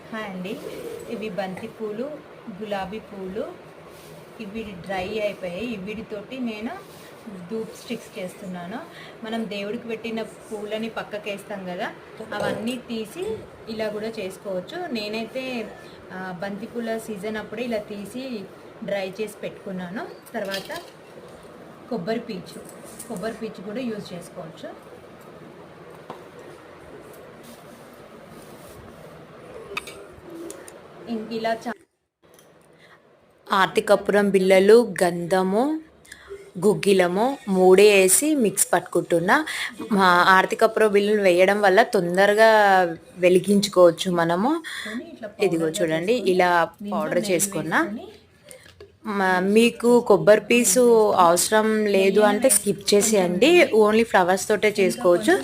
Hi అండి. ఇవి బంతి పూలు, గులాబీ పూలు. ఇవి డ్రై అయిపోయాయి. వీటితోటి నేను ధూప్ స్టిక్స్ చేస్తున్నాను. మనం దేవుడికి పెట్టిన పూలని పక్కకేస్తాం కదా, అవన్నీ తీసి ఇలా కూడా చేసుకోవచ్చు. నేనైతే బంతి పూల సీజన్ అప్పుడే ఇలా తీసి డ్రై చేసి పెట్టుకున్నాను. తర్వాత కొబ్బరి పీచు కూడా యూజ్ చేసుకోవచ్చు. ఇలా ఆర్తికపురం బిళ్ళలు, గంధము, గుగ్గిలము మూడే వేసి మిక్స్ పట్టుకుంటున్నా. ఆర్తికపురం బిళ్ళలు వేయడం వల్ల తొందరగా వెలిగించుకోవచ్చు మనము. ఇదిగో చూడండి, ఇలా పౌడర్ చేసుకున్నా. మీకు కొబ్బరి పీసు అవసరం లేదు అంటే స్కిప్ చేసేయండి, ఓన్లీ ఫ్లవర్స్ తోటే చేసుకోవచ్చు.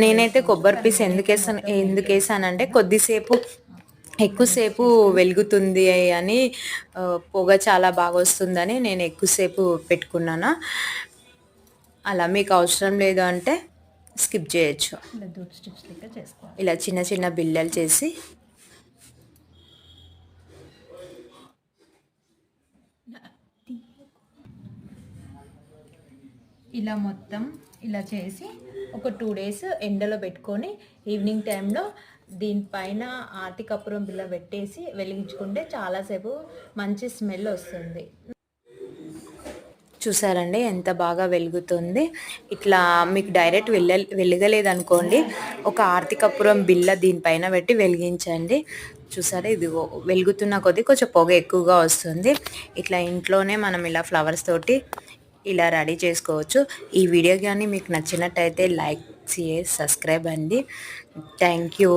నేనైతే కొబ్బరి పీస్ ఎందుకు వేసానంటే కొద్దిసేపు ఎక్కువసేపు వెలుగుతుంది అని, పొగ చాలా బాగా వస్తుందని నేను ఎక్కువసేపు పెట్టుకున్నాను. అలా మీకు అవసరం లేదు అంటే స్కిప్ చేయొచ్చు. ఇలా చిన్న చిన్న బిళ్ళలు చేసి ఇలా మొత్తం ఇలా చేసి ఒక 2 days ఎండలో పెట్టుకొని ఈవినింగ్ టైంలో దీనిపైన ఆర్తికపురం బిళ్ళ పెట్టేసి వెలిగించుకుంటే చాలాసేపు మంచి స్మెల్ వస్తుంది. చూసారండి ఎంత బాగా వెలుగుతుంది. ఇట్లా మీకు డైరెక్ట్ వెలగలేదనుకోండి, ఒక ఆర్తికపురం బిళ్ళ దీనిపైన పెట్టి వెలిగించండి. చూసారా, ఇది వెలుగుతున్న కొద్దీ కొంచెం పొగ ఎక్కువగా వస్తుంది. ఇట్లా ఇంట్లోనే మనం ఇలా ఫ్లవర్స్ తోటి ఇలా రెడీ చేసుకోవచ్చు. ఈ వీడియో కానీ మీకు నచ్చినట్టయితే లైక్ చేసి సబ్స్క్రైబ్ అండి. Thank you.